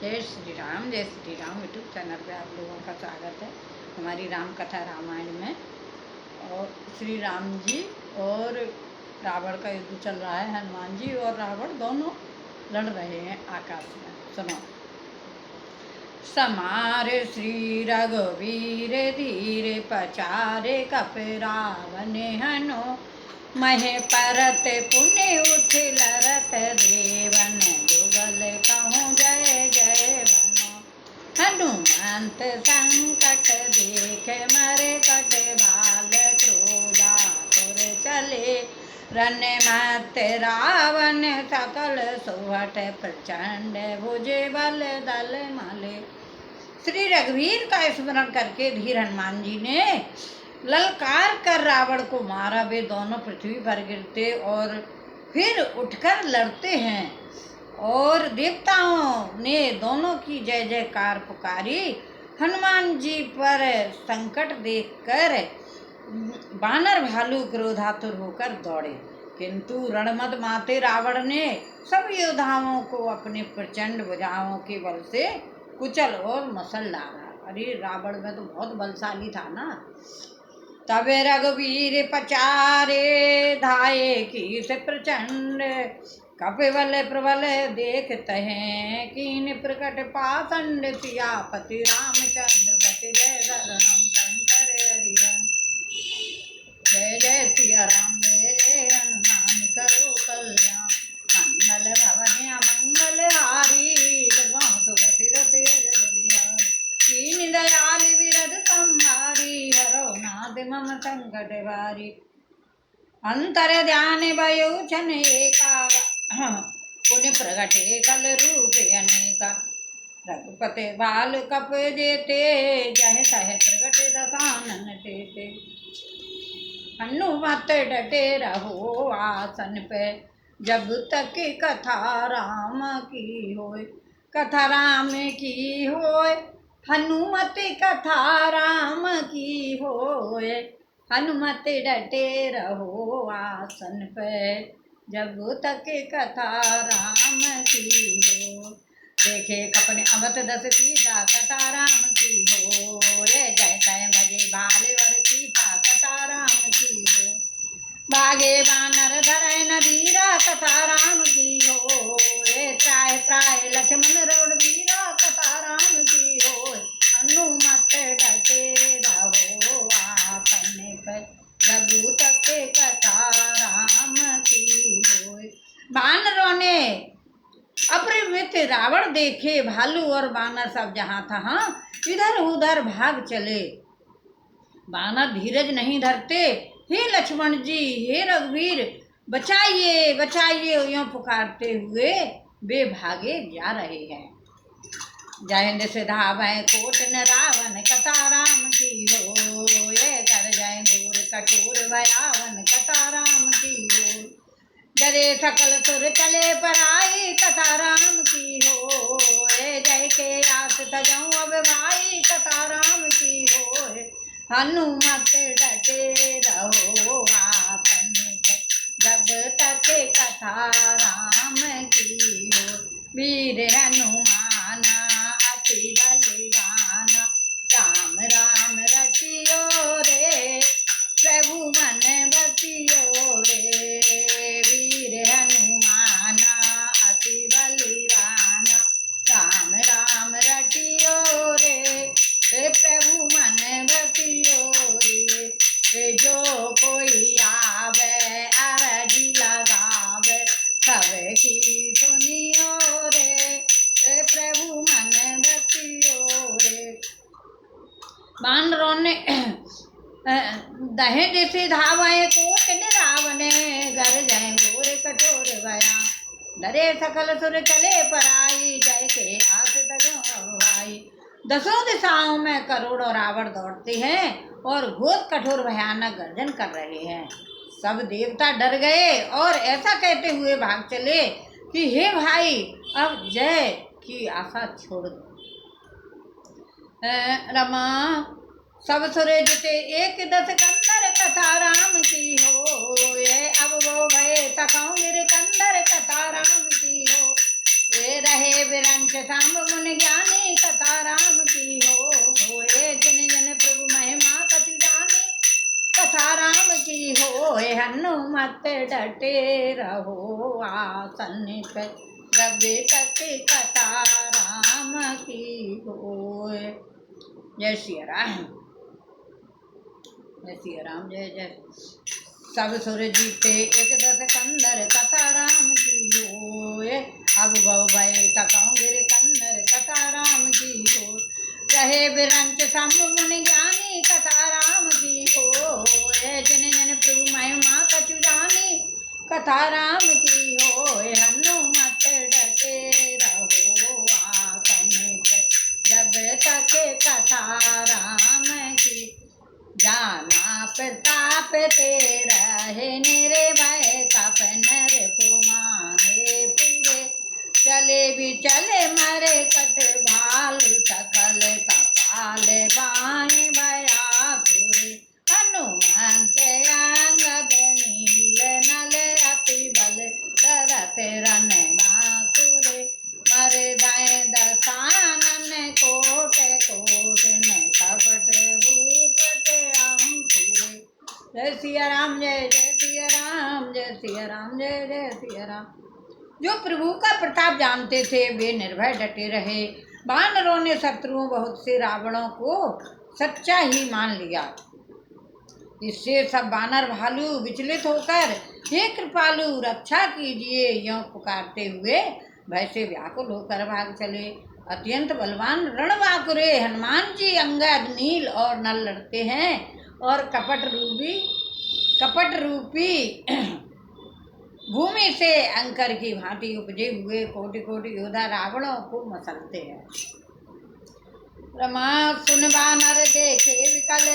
जय Shri Ram YouTube channel पे आप लोगों का स्वागत है हमारी राम कथा रामायण में। और श्री राम जी और रावण का युद्ध चल रहा है। हनुमान जी और रावण दोनों लड़ रहे हैं आकाश में। सुनो। समारे श्री रघुवीर धीरे पचारे कप रावण हनो महे परत पुण्य उठ लरत देवन जुगल कहूँ जय जय बनो। हनुमंत संकट देख मरे कट बाल क्रोधातुर चले रन मत रावण सकल सुहट प्रचंड भुज बल दल मले। श्री रघुवीर का स्मरण करके धीर हनुमान जी ने ललकार कर रावण को मारा। वे दोनों पृथ्वी पर गिरते और फिर उठकर लड़ते हैं और देवताओं ने दोनों की जय जयकार पुकारी। हनुमान जी पर संकट देखकर बानर भालू क्रोधातुर होकर दौड़े, किंतु रणमद माते रावण ने सब योद्धाओं को अपने प्रचंड भुजाओं के बल से कुचल और मसल डाला। अरे रावण में तो बहुत बलशाली था ना। तबे रघुवीर पचारे धाये की से प्रचंड कपिबल प्रबल देखते हैं कीन प्रकट पाषंड सियापति रामचंद्र पति जय शरणम शंकर हरिहर। जय जय सिया राम जय जय हनुमान करो कल्याण मंगल भवन मंगल हारी सुगति रति कीन दयाल विरद संहारी हरो नाथ मम संकट वारी। अंतर ध्यान भयो छन एका पुण्य प्रगटे कल रूप अनेका रघुपति बाल कप जेते जह सह प्रगट दसानन तेते। हनुमत डटे रहो आसन पे जब तक कथा राम की होय। कथा राम की होय हनुमत कथा राम की होय। हनुमत डटे रहो आसन पे जब तक कथा राम की हो। देखे कपने अमत दस सीता कथा राम की हो। जय जय भजे भाले वर सीता कथा राम की हो। बागे बानर धरे नदीरा कथा राम की हो। त्राय प्राय लक्ष्मण रोड वीरा कथा राम की हो। हनुमत डटे रहो आपने पर जब तक कथा राम की हो। बानरों ने अपरिमित रावण देखे, भालू और बानर सब जहाँ तहाँ इधर उधर भाग चले। बानर धीरज नहीं धरते। हे लक्ष्मण जी, हे रघुवीर, बचाइए बचाइए यूं पुकारते हुए वे भागे जा रहे हैं। जय से धावै कोट न रावण कथा राम की हो। ये कर जय घोर कठोर भयावन कथा राम की हो। डरे सकल सुर चले पर आई कथा राम की हो। जय के आस तजऊं अब भाई कथा राम की हो। हनुमत डटे रहो आपने जब तक कथा राम की हो। वीर हनुमाना अति बलवाना राम राम रचियो रे प्रभु मन बसियो रे। वीर हनुमाना अति बलवाना राम राम रचियो रे प्रभु मन बसियो रे। जो कोई आवे अरजी लगावे सब की सुनियो रे प्रभु मन बसियो रे। बानरों ने दहे जैसे धावे कोट न रावण घर जय घोर कठोर भया। डरे सकल सुर चले पर आई जय के आस तजो भाई। दसों दिशाओं में करोड़ों रावण दौड़ते हैं और घोर कठोर भयानक गर्जन कर रहे हैं। सब देवता डर गए और ऐसा कहते हुए भाग चले कि हे भाई, अब जय की आशा छोड़ दो। रमा सब सुरे जुटे एक दस कंदर कथा राम की हो। ये अब वो भय तकाऊं गिर कंदर कथा राम की हो। ये रहे विरंच सांब मुनि ज्ञानी कथा राम की हो। ये जिन जिन प्रभु महिमा कछु जानी कथा राम की हो। हनुमत डटे रहो आसन पे जब तक कथा राम की हो। जय सिया राम, जय सिया राम, जय जय। सब सुर जीते एक दस कंदर कथा राम की होए। अब भव भय तकौ गिर कंदर कथा राम की हो। रहे बिरंच शंभ मुनि ज्ञानी कथा राम की होए। जिन जिन प्रभु महिमा कछु जानी कथा राम की होए। हनुमत डटे रहो आसन पे जब तक कथा राम की। जाना प्रताप तेरा है निरे भय कप नर पुमाने पूरे। चले भी चले मरे कट भाल सकल कपाल बाएं भया तुरे। हनुमंत अंगद नील नल अति बल तरत रन बाकुरे। मरे दाएं दसानन कोट कोट न कपट भूपट अंकुरे। जय सिया राम, जय जय सिया राम, जय सिया राम, जय जय सिया राम। जो प्रभु का प्रताप जानते थे वे निर्भय डटे रहे। वानरों ने शत्रुओं बहुत से रावणों को सच्चा ही मान लिया। इससे सब वानर भालू विचलित होकर हे कृपालु रक्षा कीजिए यों पुकारते हुए भय से व्याकुल होकर भाग चले। अत्यंत बलवान रणबांकुरे हनुमान जी अंगद नील और नल लड़ते हैं और कपट रूपी भूमि से अंकर की भांति उपजे हुए कोटि कोटि योद्धा रावणों को मसलते हैं। रमा सुन बानर देखे विकल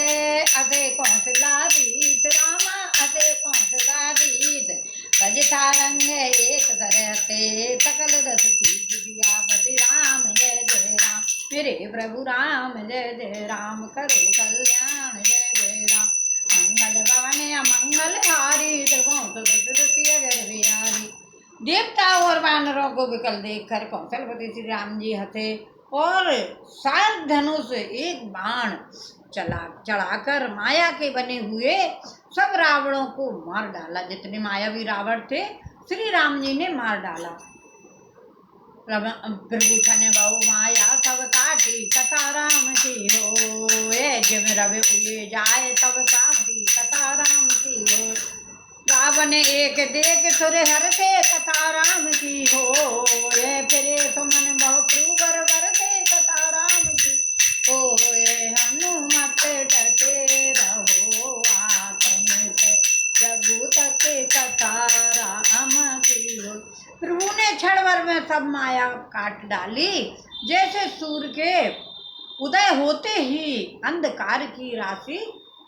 अते कौशलादीत रामा अते कौशलादीत। सज सारंग एक सरहते सकल दस चीज सियापति राम जय जय राम। मेरे प्रभु राम जय जय राम करो कल्याण जय जय राम। मंगल भवन अमंगल हारी तृतीय जर बिहारी। देवताओं और वानरों को विकल देखकर कौशलपति श्री राम जी हंसे और सार धनुष एक बाण चढ़ाकर माया के बने हुए सब रावणों को मार डाला। जितने मायावी रावण थे श्री राम जी ने मार डाला। प्रभु छने बहु माया सब काटी कथा राम की हो। जिम रवि उये जाए तब काटी कथा राम की हो। रावण एक देख सुर हर से कथा राम की हो। फिरे सुमन बहु प्रभुवर वर से कथा राम की हो। हनुमत डटे रहो आसन पे जब तक कथा राम की हो। प्रभु ने क्षण भर में सब माया काट डाली। जैसे सूर्य के उदय होते ही अंधकार की राशि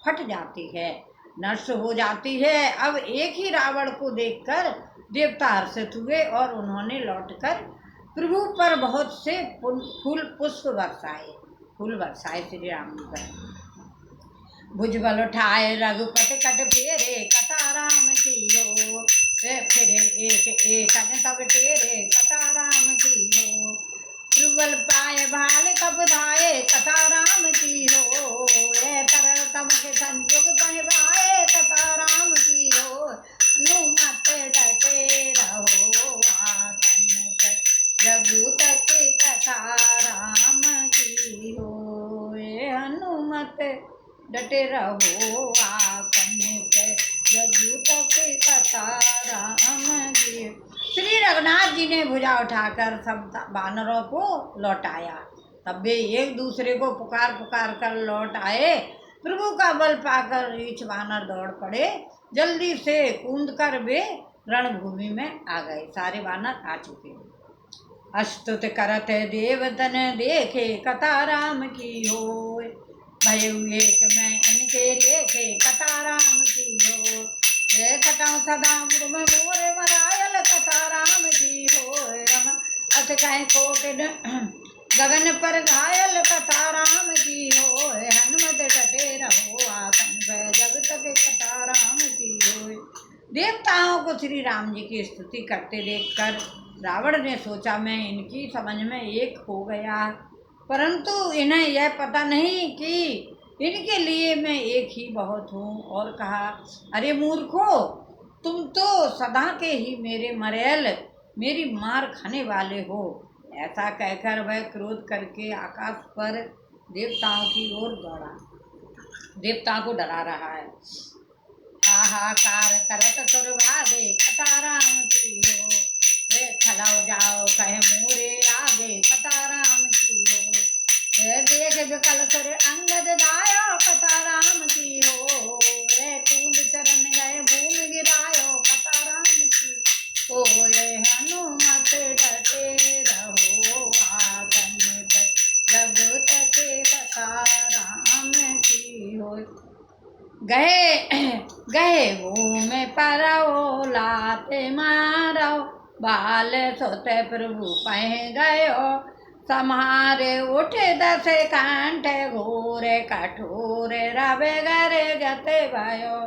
फट जाती है, नष्ट हो जाती है। अब एक ही रावण को देखकर देवता हर्षित हुए और उन्होंने लौटकर प्रभु पर बहुत से फूल पुष्प बरसाए श्री राम पर। भुजबल उठाए रघुपत कट फेरे कथा राम की हो। फिर एक तब तेरे कथा राम की हो। प्रबल पाए भाल कब धाये कथा राम की हो। तरल तम के संयोग भाए कथा राम की हो। हनुमत डटे रहो आसन पे जब तक कथा राम की हो। हनुमत डटे रहो आसन पे जब तक कथा राम की। श्री रघुनाथ जी ने भुजा उठाकर सब वानरों को लौटाया। तब वे एक दूसरे को पुकार कर लौट आए। प्रभु का बल पाकर रीछ वानर दौड़ पड़े। जल्दी से कूद कर वे रणभूमि में आ गए। सारे वानर आ चुके। अस्तुत करत देवतन देखे कथा राम की हो। भय एक मैं इनके लेखे कथा राम की हो। कटाऊ सदा मुर्म मोर मरायल कथा राम की हो। रम अथ कह कोट गगन पर घायल कथा राम की हो। हनुमत डटे रहो आसन पे जब तक कथा राम की हो। देवताओं को श्री राम जी की स्तुति करते देखकर रावण ने सोचा मैं इनकी समझ में एक हो गया, परंतु इन्हें यह पता नहीं कि इनके लिए मैं एक ही बहुत हूँ। और कहा, अरे मूर्खो, तुम तो सदा के ही मेरे मरेल, मेरी मार खाने वाले हो। ऐसा कहकर वह क्रोध करके आकाश पर देवताओं की ओर दौड़ा, देवताओं को डरा रहा है। हाहाकार करत सुर भागे, कथा राम की हो। वे खलाओ जाओ कहे मोरे आगे, कथा राम की हो। वे देख विकल सुर अंगद दायो, कथा राम की हो। वे कूद चरण गए भूमि गिरायो, कथा राम की हो। ये हनुमत डटे रहो आसन पे, जब तक कथा राम की हो। गए गए मुँह में परओ, लाते मारो बाल सोते प्रभु पह गयो। समारे उठे दस कंठ, घोरे कठोरे रवे गरे गते भयो।